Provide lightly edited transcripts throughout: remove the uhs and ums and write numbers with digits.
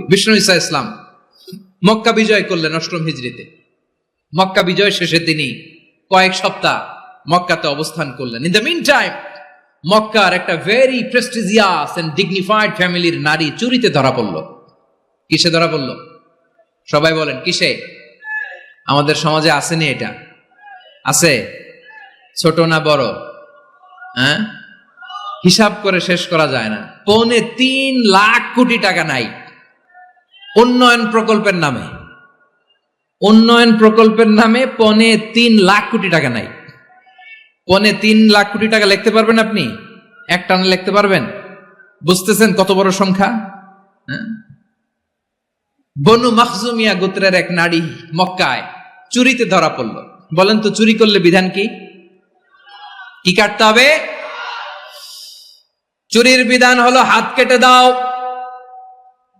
বিষ্ণু ঈসা ইসলাম মক্কা বিজয় করলেন ৮ম হিজরিতে। মক্কা বিজয় শেষে তিনি কয়েক সপ্তাহ মক্কাতে অবস্থান করলেন। ইন দ্য মিন টাইম মক্কার একটা ভেরি প্রেস্টিজিয়াস এন্ড ডিগনিফাইড ফ্যামিলির নারী চুরিতে ধরা পড়ল। কিসে ধরা পড়ল? সবাই বলেন কিসে? আমাদের সমাজে আসেনি এটা? আছে? ছোট না বড়? হ্যাঁ, হিসাব করে শেষ করা যায় না। ৩.৫ লাখ কোটি টাকা নাই উন্নয়ন প্রকল্পের নামে। উন্নয়ন প্রকল্পের নামে ৩.৫ লাখ কোটি টাকা নাই। ৩.৫ লাখ কোটি টাকা লিখতে পারবেন আপনি? এক টানে লিখতে পারবেন? বুঝতেছেন কত বড় সংখ্যা? বনু মাখজুমিয়া গোত্রের এক নারী মক্কায় চুরিতে ধরা পড়ল। বলেন তো চুরি করলে বিধান কি? কি কাটতে হবে? চুরির বিধান হলো হাত কেটে দাও।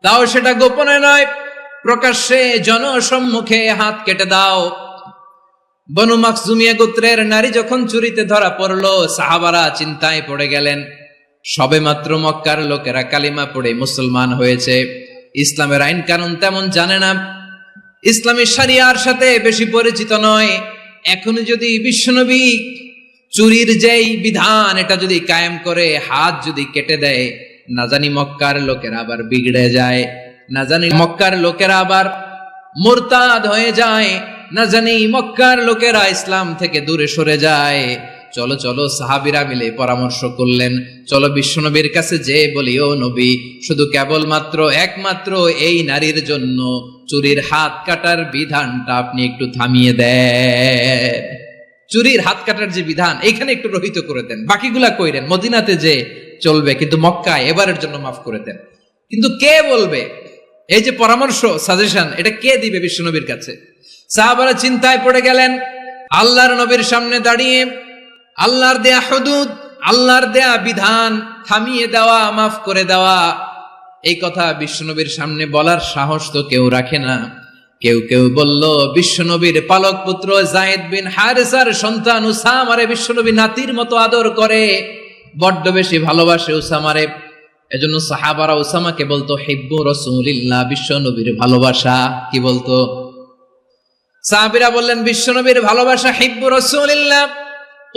দাও সেটা গোপনে নয়, প্রকাশ্যে জনসম্মুখে হাত কেটে দাও। বনু মাখজুমিয়া গোত্রের নারী যখন চুরিতে ধরা পড়লো, সাহাবারা চিন্তায় পড়ে গেলেন। সবেমাত্র মক্কার লোকেরা কালিমা পড়ে মুসলমান হয়েছে, ইসলামের আইন কানুন তেমন জানে না, ইসলামী শরিয়ার সাথে বেশি পরিচিত নয়। এখন যদি বিশ্বনবী চুরির যেই বিধান এটা যদি কায়েম করে হাত যদি কেটে দেয়, না জানি মক্কার লোকেরা আবার বিগড়ে যায়, না জানি মক্কার লোকেরা আবার মুরতাদ হয়ে যায়, না জানি মক্কার লোকেরা ইসলাম থেকে দূরে সরে যায়। চলো চলো, সাহাবীরা মিলে পরামর্শ করলেন, চলো বিশ্বনবীর কাছে যে বলি, ও নবী, শুধু কেবলমাত্র একমাত্র এই নারীর জন্য চুরির হাত কাটার বিধানটা আপনি একটু থামিয়ে দেন। চুরির হাত কাটার যে বিধান এখানে একটু রহিত করে দেন, বাকিগুলা কইরেন মদিনাতে যে চলবে, কিন্তু মক্কায় এবারের জন্য মাফ করে দেন। কিন্তু কে বলবে? এই যে পরামর্শ, সাজেশন, এটা কে দিবে বিশ্বনবীর কাছে? সাহাবারা চিন্তায় পড়ে গেলেন। আল্লাহর নবীর সামনে দাঁড়িয়ে আল্লাহর দেয়া হুদুদ, আল্লাহর দেয়া বিধান থামিয়ে দেওয়া, মাফ করে দেওয়া, এই কথা বিশ্বনবীর সামনে বলার সাহস তো কেউ রাখে না। কেউ কেউ বলল, বিশ্বনবীর পালক পুত্র যায়েদ বিন হারেসার সন্তান উসামারে বিশ্বনবী নাতির মতো আদর করে, বড্ড বেশি ভালোবাসে উসামারে। এজন্য সাহাবারা উসামাকে বলতো হিব্বু রাসূলিল্লাহ, বিশ্বনবীর ভালোবাসা। কি বলতো? সাহাবীরা বললেন বিশ্বনবীর ভালোবাসা হিব্বু রাসূলিল্লাহ,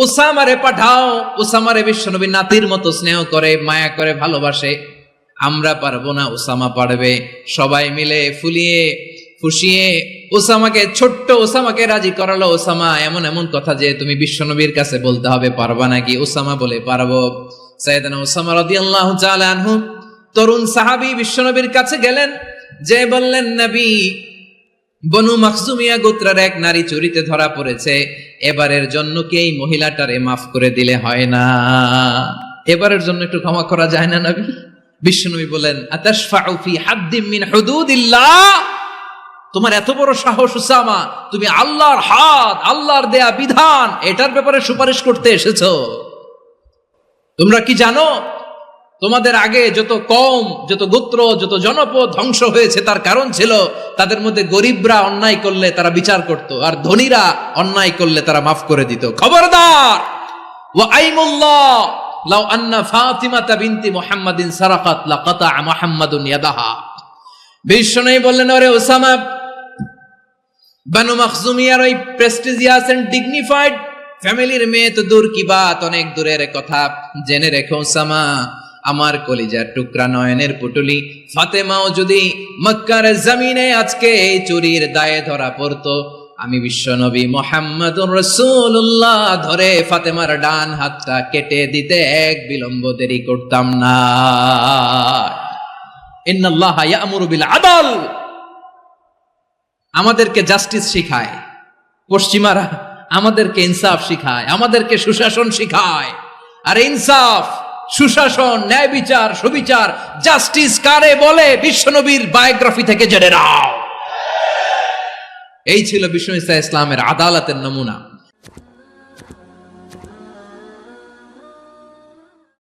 উসামারে পাঠাও। উসামারে বিশ্বনবী নাতির মতো স্নেহ করে, মায়া করে, ভালোবাসে। আমরা পারবো না, উসামা পারবে। সবাই মিলে ফুলিয়ে ফুসিয়ে উসামাকে, ছোট্ট উসামাকে রাজি করালো। উসামা এমন এমন কথা যে তুমি বিশ্বনবীর কাছে বলতে হবে, পারবা নাকি? উসামা বলে পারবো। সাইয়েদনা উসামা রাদিয়াল্লাহু তাআলা আনহু তরুণ সাহাবী বিশ্বনবীর কাছে গেলেন, যে বললেন, নবী, বনু মাখজুমিয়া গোত্রের এক নারী চুরিতে ধরা পড়েছে, এবারের জন্য কি এই মহিলাটারে মাফ করে দিলে হয় না? এবারের জন্য একটু ক্ষমা করা যায় না নবী? বিশ্বনবী বলেন, আতাশফাউ ফি হাদ্দিম মিন হুদুদিল্লাহ, তোমার এত বড় সাহস উসামা, তুমি আল্লাহর হাত, আল্লাহর দেয়া বিধান, এটার ব্যাপারে সুপারিশ করতে এসেছো? তোমরা কি জানো তোমাদের আগে যত কওম, যত গোত্র, যত জনপদ ধ্বংস হয়েছে তার কারণ ছিল তাদের মধ্যে গরিবরা অন্যায় করলে তারা বিচার করত, আর ধনীরা অন্যায় করলে তারা মাফ করে দিত। খবরদার! ওয়া আইমুল্লাহ লাউ আন্না ফাতিমাতা বিনতি মুহাম্মাদিন সারাকাত লাকাতা মুহাম্মাদুন ইয়াদাহা। বিশ্বনবী বললেন, ওরে উসামা, বনু মাখজুমিয়ার ওই প্রেস্টিজিয়াস এন্ড ডিগনিফাইড ফ্যামিলির মেয়ে তো দূর কি বাত, অনেক দূরের কথা। জেনে রেখো উসামা, আমার কলিজার টুকরা, নয়নের পুটুলি ফাতেমাও যদি মক্কার জমিনে আজকে এই চুরির দায়ে ধরা পড়তো, আমি বিশ্বনবী মুহাম্মাদুর রাসূলুল্লাহ ধরে ফাতেমার ডান হাতটা কেটে দিতে এক বিলম্ব দেরি করতাম না। ইন্নাল্লাহা ইয়া'মুরু বিল আদল, আমাদেরকে জাস্টিস শিখায় পশ্চিমারা, আমাদেরকে ইনসাফ শিখায়, আমাদেরকে সুশাসন শিখায়। আর ইনসাফ, সুশাসন, ন্যায় বিচার, সুবিচার, জাস্টিস কারে বলে বিশ্বনবীর বায়োগ্রাফি থেকে জেনে নাও। এই ছিল বিষ্ণু ঈসা ইসলামের আদালতের নমুনা।